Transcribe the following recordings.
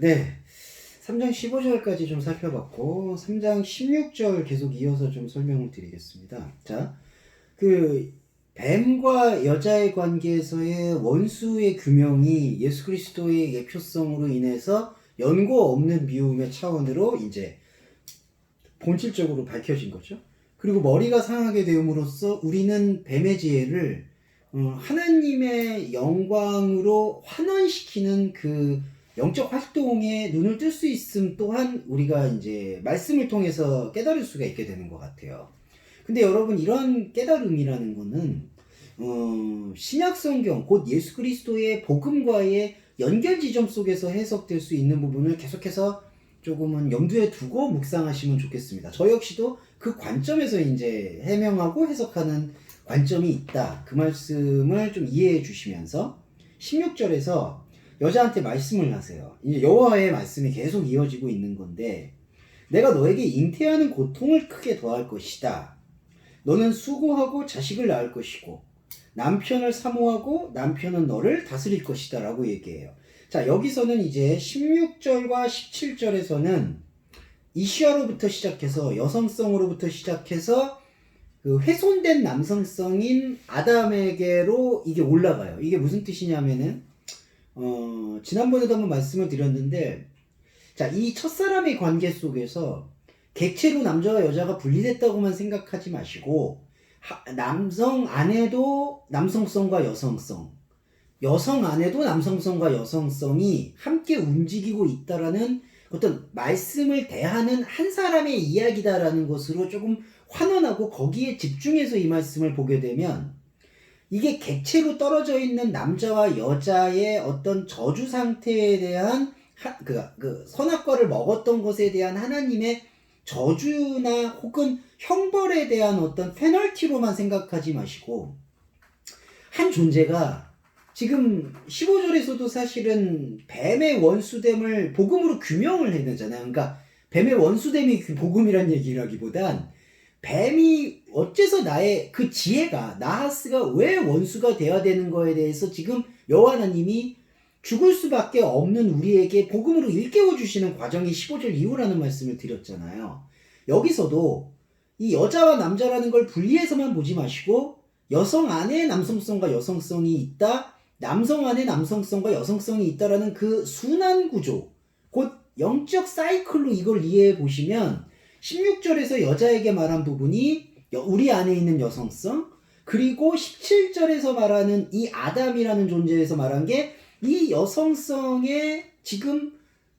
네. 3장 15절까지 좀 살펴봤고 3장 16절 계속 이어서 좀 설명을 드리겠습니다. 자, 그 뱀과 여자의 관계에서의 원수의 규명이 예수 그리스도의 예표성으로 인해서 연고 없는 미움의 차원으로 이제 본질적으로 밝혀진 거죠. 그리고 머리가 상하게 되음으로써 우리는 뱀의 지혜를 하나님의 영광으로 환원시키는 그 영적 활동에 눈을 뜰 수 있음 또한 우리가 이제 말씀을 통해서 깨달을 수가 있게 되는 것 같아요. 근데 여러분, 이런 깨달음이라는 거는 신약 성경 곧 예수 그리스도의 복음과의 연결 지점 속에서 해석될 수 있는 부분을 계속해서 조금은 염두에 두고 묵상하시면 좋겠습니다. 저 역시도 그 관점에서 이제 해명하고 해석하는 관점이 있다. 그 말씀을 좀 이해해 주시면서 16절에서 여자한테 말씀을 하세요. 이제 여호와의 말씀이 계속 이어지고 있는 건데, 내가 너에게 잉태하는 고통을 크게 더할 것이다. 너는 수고하고 자식을 낳을 것이고 남편을 사모하고 남편은 너를 다스릴 것이다 라고 얘기해요. 자, 여기서는 이제 16절과 17절에서는 이시아로부터 시작해서 여성성으로부터 시작해서 그 훼손된 남성성인 아담에게로 이게 올라가요. 이게 무슨 뜻이냐면은 지난번에도 한번 말씀을 드렸는데, 자, 이 첫사람의 관계 속에서 객체로 남자와 여자가 분리됐다고만 생각하지 마시고 남성 안에도 남성성과 여성성, 여성 안에도 남성성과 여성성이 함께 움직이고 있다라는 어떤 말씀을 대하는 한 사람의 이야기다라는 것으로 조금 환원하고 거기에 집중해서 이 말씀을 보게 되면, 이게 객체로 떨어져 있는 남자와 여자의 어떤 저주 상태에 대한 그 선악과를 먹었던 것에 대한 하나님의 저주나 혹은 형벌에 대한 어떤 페널티로만 생각하지 마시고, 한 존재가 지금 15절에서도 사실은 뱀의 원수됨을 복음으로 규명을 해내잖아요. 그러니까 뱀의 원수됨이 복음이란 얘기라기보단 뱀이 어째서 나의 그 지혜가, 나하스가 왜 원수가 되어야 되는 거에 대해서 지금 여호와 하나님이 죽을 수밖에 없는 우리에게 복음으로 일깨워 주시는 과정이 15절 이후라는 말씀을 드렸잖아요. 여기서도 이 여자와 남자라는 걸 분리해서만 보지 마시고, 여성 안에 남성성과 여성성이 있다, 남성 안에 남성성과 여성성이 있다라는 그 순환 구조, 곧 영적 사이클로 이걸 이해해 보시면 16절에서 여자에게 말한 부분이 우리 안에 있는 여성성, 그리고 17절에서 말하는 이 아담이라는 존재에서 말한 게 이 여성성에 지금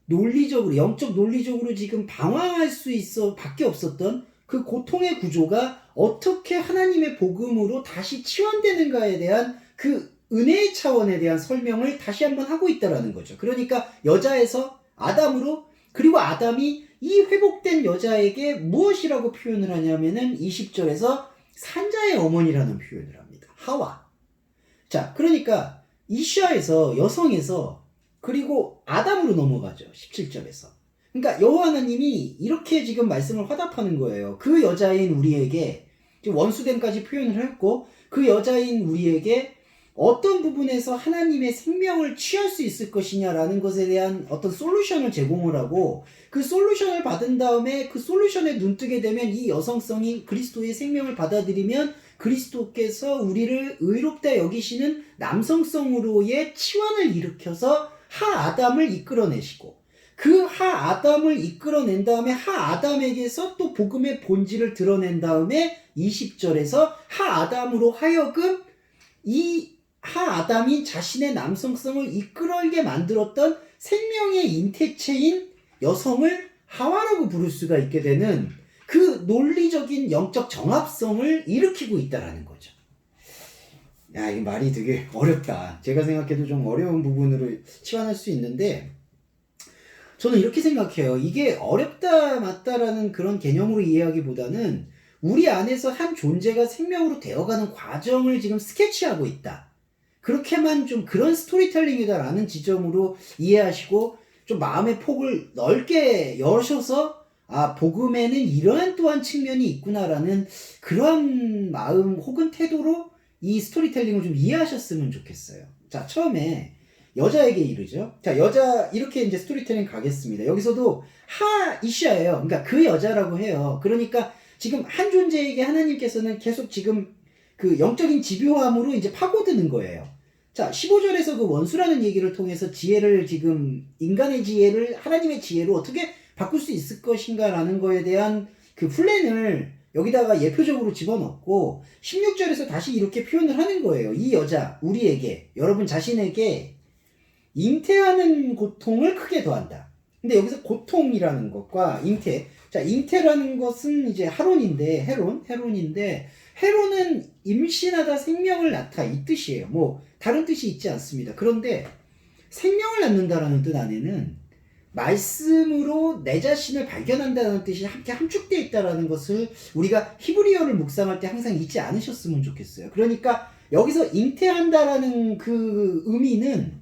논리적으로, 영적 논리적으로 지금 방황할 수 있어 밖에 없었던 그 고통의 구조가 어떻게 하나님의 복음으로 다시 치환되는가에 대한 그 은혜의 차원에 대한 설명을 다시 한번 하고 있다라는 거죠. 그러니까 여자에서 아담으로, 그리고 아담이 이 회복된 여자에게 무엇이라고 표현을 하냐면은 20절에서 산자의 어머니라는 표현을 합니다. 하와. 자, 그러니까 이시아에서 여성에서 그리고 아담으로 넘어가죠. 17절에서. 그러니까 여호와 하나님이 이렇게 지금 말씀을 화답하는 거예요. 그 여자인 우리에게, 원수됨까지 표현을 했고, 그 여자인 우리에게 어떤 부분에서 하나님의 생명을 취할 수 있을 것이냐라는 것에 대한 어떤 솔루션을 제공을 하고, 그 솔루션을 받은 다음에 그 솔루션에 눈뜨게 되면 이 여성성이 그리스도의 생명을 받아들이면 그리스도께서 우리를 의롭다 여기시는 남성성으로의 치환을 일으켜서 하아담을 이끌어내시고, 그 하아담을 이끌어낸 다음에 하아담에게서 또 복음의 본질을 드러낸 다음에 20절에서 하아담으로 하여금 이 하아담이 자신의 남성성을 이끌게 만들었던 생명의 인태체인 여성을 하와라고 부를 수가 있게 되는 그 논리적인 영적 정합성을 일으키고 있다라는 거죠. 야, 이 말이 되게 어렵다. 제가 생각해도 좀 어려운 부분으로 치환할 수 있는데, 저는 이렇게 생각해요. 이게 어렵다 맞다라는 그런 개념으로 이해하기보다는 우리 안에서 한 존재가 생명으로 되어가는 과정을 지금 스케치하고 있다. 그렇게만 좀 그런 스토리텔링이다라는 지점으로 이해하시고, 좀 마음의 폭을 넓게 여셔서 복음에는 이러한 또한 측면이 있구나라는 그런 마음 혹은 태도로 이 스토리텔링을 좀 이해하셨으면 좋겠어요. 자, 처음에 여자에게 이르죠. 자, 여자 이렇게 이제 스토리텔링 가겠습니다. 여기서도 하이샤예요. 그러니까 그 여자라고 해요. 그러니까 지금 한 존재에게 하나님께서는 계속 지금 그 영적인 집요함으로 이제 파고드는 거예요. 자, 15절에서 그 원수라는 얘기를 통해서 지혜를 지금 인간의 지혜를 하나님의 지혜로 어떻게 바꿀 수 있을 것인가라는 거에 대한 그 플랜을 여기다가 예표적으로 집어넣고 16절에서 다시 이렇게 표현을 하는 거예요. 이 여자, 우리에게, 여러분 자신에게 잉태하는 고통을 크게 더한다. 근데 여기서 고통이라는 것과 잉태, 자, 잉태라는 것은 이제 하론인데, 헤론인데, 헤론은 임신하다 생명을 낳다 이 뜻이에요. 뭐 다른 뜻이 있지 않습니다. 그런데 생명을 낳는다라는 뜻 안에는 말씀으로 내 자신을 발견한다는 뜻이 함께 함축되어 있다는 것을 우리가 히브리어를 묵상할 때 항상 잊지 않으셨으면 좋겠어요. 그러니까 여기서 잉태한다라는 그 의미는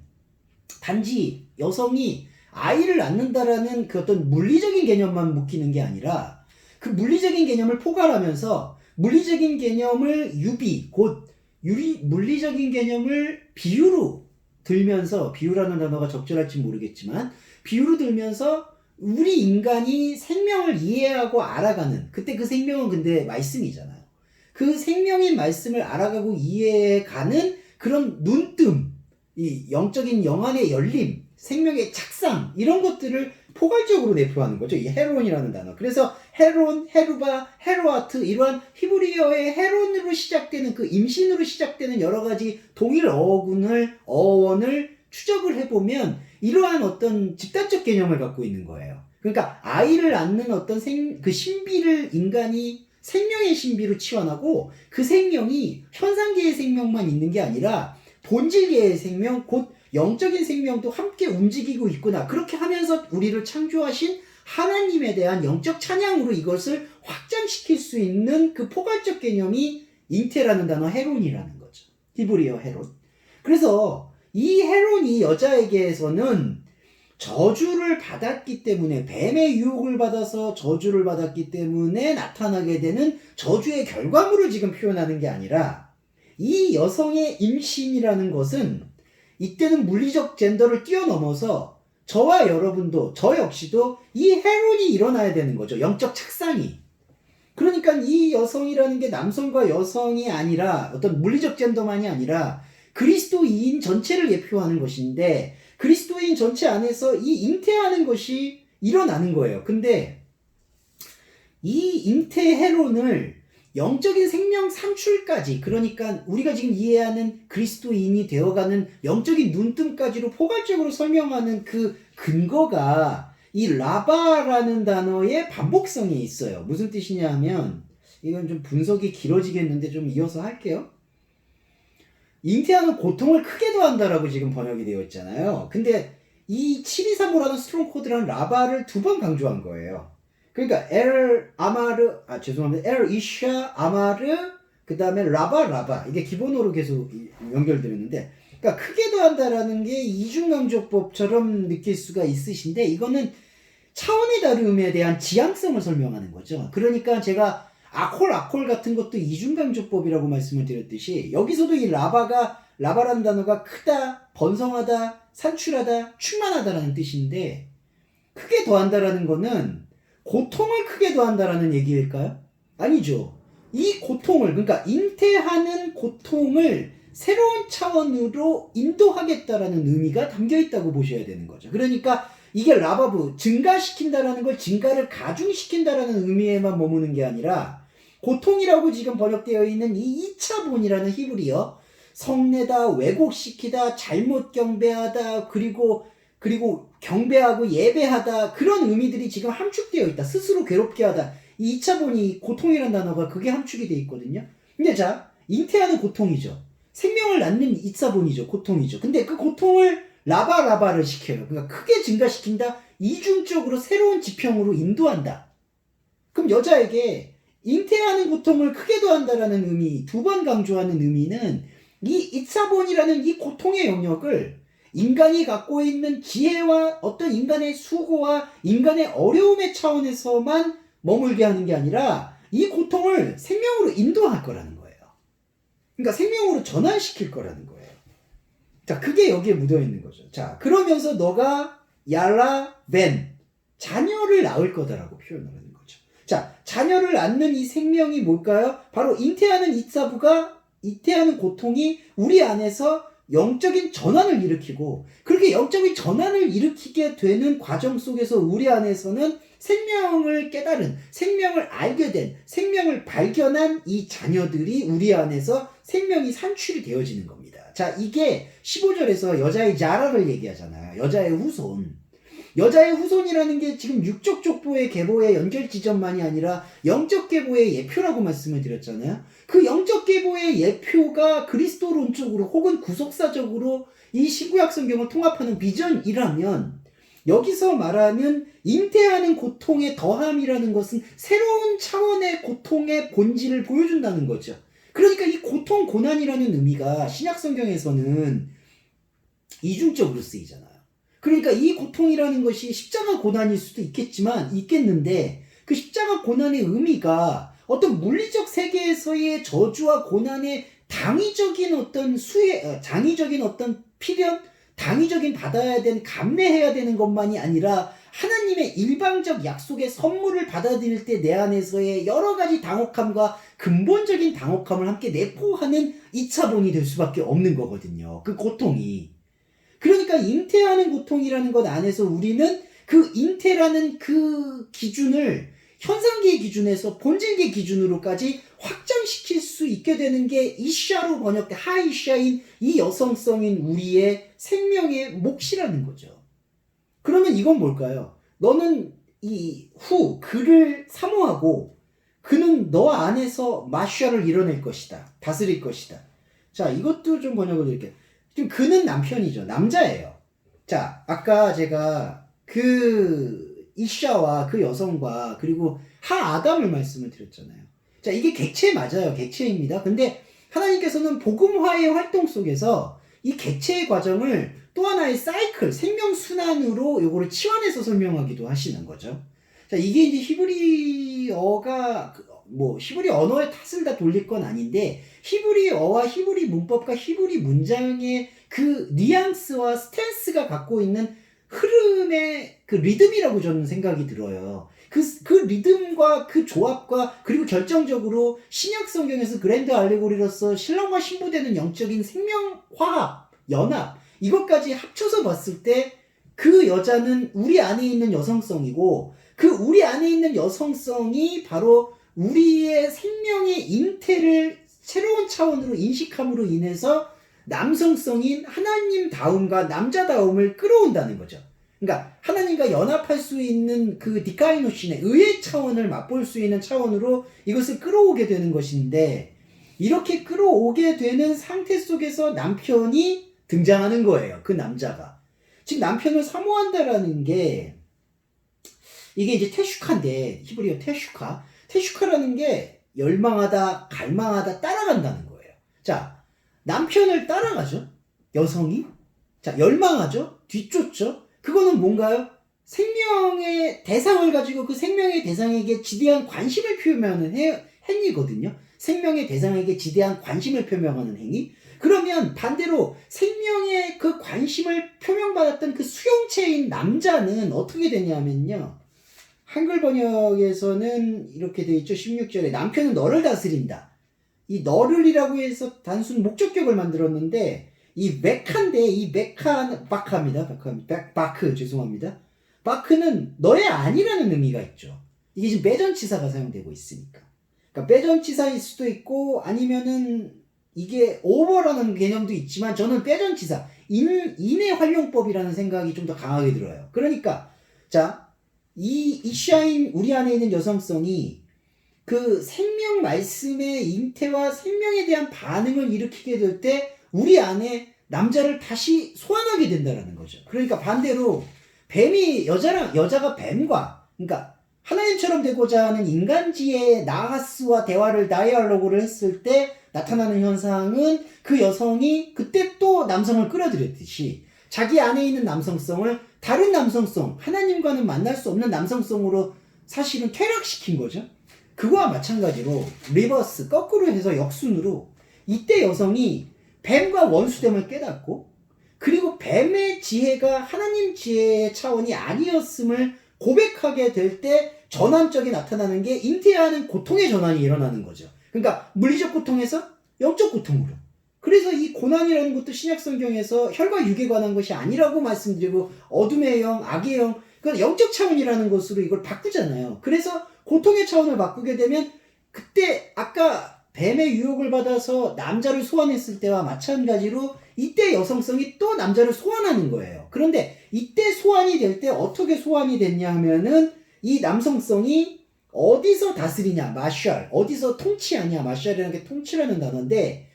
단지 여성이 아이를 낳는다라는 그 어떤 물리적인 개념만 묶이는 게 아니라 그 물리적인 개념을 포괄하면서 물리적인 개념을 물리적인 개념을 비유로 들면서, 비유라는 단어가 적절할지 모르겠지만 비유로 들면서 우리 인간이 생명을 이해하고 알아가는, 그때 그 생명은 근데 말씀이잖아요. 그 생명인 말씀을 알아가고 이해해가는 그런 눈뜸, 이 영적인 영안의 열림, 생명의 착상, 이런 것들을 포괄적으로 내포하는 거죠. 이 헤론이라는 단어. 그래서 헤론, 헤루바, 헤로아트, 이러한 히브리어의 헤론으로 시작되는 그 임신으로 시작되는 여러 가지 동일 어원을 추적을 해보면 이러한 어떤 집단적 개념을 갖고 있는 거예요. 그러니까 아이를 낳는 어떤 그 신비를 인간이 생명의 신비로 치환하고 그 생명이 현상계의 생명만 있는 게 아니라 본질계의 생명, 곧 영적인 생명도 함께 움직이고 있구나. 그렇게 하면서 우리를 창조하신 하나님에 대한 영적 찬양으로 이것을 확장시킬 수 있는 그 포괄적 개념이 잉태라는 단어 헤론이라는 거죠. 히브리어 헤론. 그래서 이 헤론이 여자에게서는 저주를 받았기 때문에, 뱀의 유혹을 받아서 저주를 받았기 때문에 나타나게 되는 저주의 결과물을 지금 표현하는 게 아니라, 이 여성의 임신이라는 것은 이때는 물리적 젠더를 뛰어넘어서 저와 여러분도, 저 역시도 이 헤론이 일어나야 되는 거죠. 영적 착상이. 그러니까 이 여성이라는 게 남성과 여성이 아니라 어떤 물리적 젠더만이 아니라 그리스도인 전체를 예표하는 것인데, 그리스도인 전체 안에서 이 잉태하는 것이 일어나는 거예요. 근데 이 잉태 헤론을 영적인 생명 산출까지, 그러니까 우리가 지금 이해하는 그리스도인이 되어가는 영적인 눈뜸까지로 포괄적으로 설명하는 그 근거가 이 라바라는 단어의 반복성이 있어요. 무슨 뜻이냐 하면, 이건 좀 분석이 길어지겠는데 좀 이어서 할게요. 잉태하는 고통을 크게 더한다라고 지금 번역이 되어 있잖아요. 근데 이 7235라는 스트롱 코드라는 라바를 2번 강조한 거예요. 그러니까 엘 이샤 아마르, 그 다음에 라바, 이게 기본어로 계속 연결되는데, 그러니까 크게 더한다라는 게 이중강조법처럼 느낄 수가 있으신데, 이거는 차원의 다름에 대한 지향성을 설명하는 거죠. 그러니까 제가 아콜 같은 것도 이중강조법이라고 말씀을 드렸듯이, 여기서도 이 라바라는 단어가 크다, 번성하다, 산출하다, 충만하다라는 뜻인데, 크게 더한다라는 거는 고통을 크게 더한다라는 얘기일까요? 아니죠. 이 고통을, 그러니까 잉태하는 고통을 새로운 차원으로 인도하겠다라는 의미가 담겨 있다고 보셔야 되는 거죠. 그러니까 이게 라바브, 증가시킨다라는 걸 증가를 가중시킨다라는 의미에만 머무는 게 아니라, 고통이라고 지금 번역되어 있는 이 2차 본이라는 히브리어, 성내다, 왜곡시키다, 잘못 경배하다, 그리고 경배하고 예배하다, 그런 의미들이 지금 함축되어 있다. 스스로 괴롭게 하다. 이 2차 본이 고통이라는 단어가 그게 함축이 되어 있거든요. 근데 자, 잉태하는 고통이죠. 생명을 낳는 2차 본이죠. 고통이죠. 근데 그 고통을 라바를 시켜요. 그러니까 크게 증가시킨다. 이중적으로 새로운 지평으로 인도한다. 그럼 여자에게 잉태하는 고통을 크게 더한다라는 의미, 2번 강조하는 의미는 이 2차 본이라는 이 고통의 영역을 인간이 갖고 있는 지혜와 어떤 인간의 수고와 인간의 어려움의 차원에서만 머물게 하는 게 아니라 이 고통을 생명으로 인도할 거라는 거예요. 그러니까 생명으로 전환시킬 거라는 거예요. 자, 그게 여기에 묻어 있는 거죠. 자, 그러면서 너가 얄라 벤 자녀를 낳을 거다라고 표현을 하는 거죠. 자, 자녀를 낳는 이 생명이 뭘까요? 바로 잉태하는 잉태하는 고통이 우리 안에서 영적인 전환을 일으키고, 그렇게 영적인 전환을 일으키게 되는 과정 속에서 우리 안에서는 생명을 깨달은, 생명을 알게 된, 생명을 발견한 이 자녀들이 우리 안에서 생명이 산출이 되어지는 겁니다. 자, 이게 15절에서 여자의 자라를 얘기하잖아요. 여자의 후손. 여자의 후손이라는 게 지금 육적 족보의 계보의 연결 지점만이 아니라 영적 계보의 예표라고 말씀을 드렸잖아요. 그 영적 계보의 예표가 그리스도론적으로 혹은 구속사적으로 이 신구약 성경을 통합하는 비전이라면, 여기서 말하는 잉태하는 고통의 더함이라는 것은 새로운 차원의 고통의 본질을 보여준다는 거죠. 그러니까 이 고통, 고난이라는 의미가 신약 성경에서는 이중적으로 쓰이잖아요. 그러니까 이 고통이라는 것이 십자가 고난일 수도 있겠는데, 그 십자가 고난의 의미가 어떤 물리적 세계에서의 저주와 고난의 당위적인 어떤 장의적인 어떤 필연, 당위적인 받아야 되는, 감내해야 되는 것만이 아니라 하나님의 일방적 약속의 선물을 받아들일 때 내 안에서의 여러 가지 당혹함과 근본적인 당혹함을 함께 내포하는 2차본이 될 수밖에 없는 거거든요. 그 고통이. 그러니까 잉태하는 고통이라는 것 안에서 우리는 그 잉태라는 그 기준을 현상계의 기준에서 본질계 기준으로까지 확장시킬 수 있게 되는 게 이샤로 번역된 하이샤인 이 여성성인 우리의 생명의 몫이라는 거죠. 그러면 이건 뭘까요? 너는 그를 사모하고 그는 너 안에서 마샤를 이뤄낼 것이다. 다스릴 것이다. 자, 이것도 좀 번역을 드릴게요. 지금 그는 남편이죠. 남자예요. 자, 아까 제가 그 이샤와 그 여성과 그리고 하아담을 말씀을 드렸잖아요. 자, 이게 객체 맞아요. 객체입니다. 근데 하나님께서는 복음화의 활동 속에서 이 객체의 과정을 또 하나의 사이클, 생명순환으로 요거를 치환해서 설명하기도 하시는 거죠. 자, 이게 이제 히브리어가 히브리 언어의 탓을 다 돌릴 건 아닌데, 히브리어와 히브리 문법과 히브리 문장의 그 뉘앙스와 스탠스가 갖고 있는 흐름의 그 리듬이라고 저는 생각이 들어요. 그 리듬과 그 조합과, 그리고 결정적으로 신약 성경에서 그랜드 알레고리로서 신랑과 신부되는 영적인 생명화합, 연합, 이것까지 합쳐서 봤을 때 그 여자는 우리 안에 있는 여성성이고, 그 우리 안에 있는 여성성이 바로 우리의 생명의 잉태를 새로운 차원으로 인식함으로 인해서 남성성인 하나님다움과 남자다움을 끌어온다는 거죠. 그러니까 하나님과 연합할 수 있는 그 디카이노신의 의의 차원을 맛볼 수 있는 차원으로 이것을 끌어오게 되는 것인데, 이렇게 끌어오게 되는 상태 속에서 남편이 등장하는 거예요. 그 남자가. 지금 남편을 사모한다라는 게, 이게 이제 테슈카인데, 히브리어 테슈카라는 게 열망하다, 갈망하다, 따라간다는 거예요. 자, 남편을 따라가죠. 여성이. 자, 열망하죠. 뒤쫓죠. 그거는 뭔가요? 생명의 대상을 가지고 그 생명의 대상에게 지대한 관심을 표명하는 행위거든요. 생명의 대상에게 지대한 관심을 표명하는 행위. 그러면 반대로 생명의 그 관심을 표명받았던 그 수용체인 남자는 어떻게 되냐면요, 한글 번역에서는 이렇게 되어 있죠. 16절에 남편은 너를 다스린다. 이 너를이라고 해서 단순 목적격을 만들었는데, 이 메카인데, 이 바크, 죄송합니다. 바크는 너의 아니라는 의미가 있죠. 이게 지금 매전치사가 사용되고 있으니까. 그러니까 매전치사일 수도 있고, 아니면은 이게 오버라는 개념도 있지만, 저는 빼전치사, 인의 활용법이라는 생각이 좀 더 강하게 들어요. 그러니까, 자, 이 이샤인 우리 안에 있는 여성성이 그 생명 말씀의 잉태와 생명에 대한 반응을 일으키게 될 때 우리 안에 남자를 다시 소환하게 된다는 거죠. 그러니까 반대로 여자가 뱀과, 그러니까 하나님처럼 되고자 하는 인간지의 나하스와 대화를 다이얼로그를 했을 때 나타나는 현상은, 그 여성이 그때 또 남성을 끌어들였듯이 자기 안에 있는 남성성을 다른 남성성, 하나님과는 만날 수 없는 남성성으로 사실은 퇴락시킨 거죠. 그거와 마찬가지로 거꾸로 해서 역순으로 이때 여성이 뱀과 원수됨을 깨닫고, 그래서 뱀의 지혜가 하나님 지혜의 차원이 아니었음을 고백하게 될 때 전환점이 나타나는 게 잉태하는 고통의 전환이 일어나는 거죠. 그러니까 물리적 고통에서 영적 고통으로. 그래서 이 고난이라는 것도 신약 성경에서 혈과 육에 관한 것이 아니라고 말씀드리고 어둠의 영, 악의 영, 그건 영적 차원이라는 것으로 이걸 바꾸잖아요. 그래서 고통의 차원을 바꾸게 되면 그때 아까 뱀의 유혹을 받아서 남자를 소환했을 때와 마찬가지로 이때 여성성이 또 남자를 소환하는 거예요. 그런데 이때 소환이 될 때 어떻게 소환이 됐냐 하면은 이 남성성이 어디서 다스리냐, 마샬, 어디서 통치하냐, 마샬이라는 게 통치라는 단어인데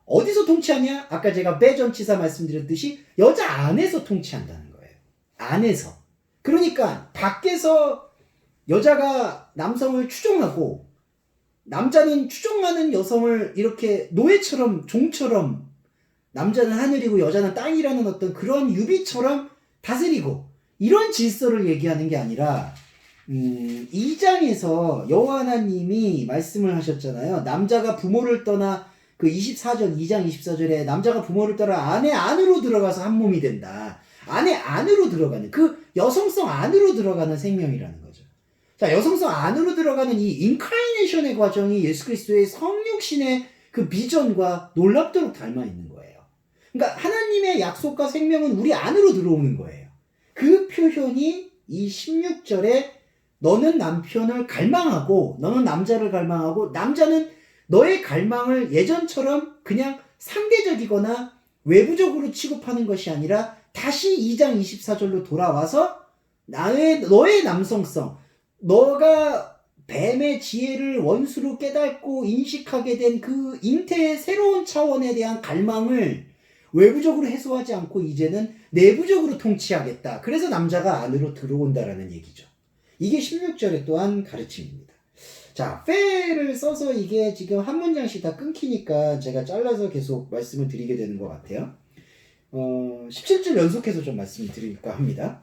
어디서 통치하냐? 아까 제가 배전치사 말씀드렸듯이 여자 안에서 통치한다는 거예요. 안에서. 그러니까 밖에서 여자가 남성을 추종하고 남자는 추종하는 여성을 이렇게 노예처럼 종처럼 남자는 하늘이고 여자는 땅이라는 어떤 그런 유비처럼 다스리고 이런 질서를 얘기하는 게 아니라 2장에서 여호와 하나님이 말씀을 하셨잖아요. 남자가 부모를 떠나 그 24절 2장 24절에 남자가 부모를 떠나 아내 안으로 들어가서 한 몸이 된다. 아내 안으로 들어가는 그 여성성 안으로 들어가는 생명이라는 거죠. 자, 여성성 안으로 들어가는 이 인카이네이션의 과정이 예수 그리스도의 성육신의 그 비전과 놀랍도록 닮아 있는 거예요. 그러니까 하나님의 약속과 생명은 우리 안으로 들어오는 거예요. 그 표현이 이 16절에 너는 남편을 갈망하고 너는 남자를 갈망하고 남자는 너의 갈망을 예전처럼 그냥 상대적이거나 외부적으로 취급하는 것이 아니라 다시 2장 24절로 돌아와서 너의 남성성, 너가 뱀의 지혜를 원수로 깨닫고 인식하게 된 그 잉태의 새로운 차원에 대한 갈망을 외부적으로 해소하지 않고 이제는 내부적으로 통치하겠다. 그래서 남자가 안으로 들어온다라는 얘기죠. 이게 16절의 또한 가르침입니다. 자, 페를 써서 이게 지금 한 문장씩 다 끊기니까 제가 잘라서 계속 말씀을 드리게 되는 것 같아요. 17절 연속해서 좀 말씀을 드릴까 합니다.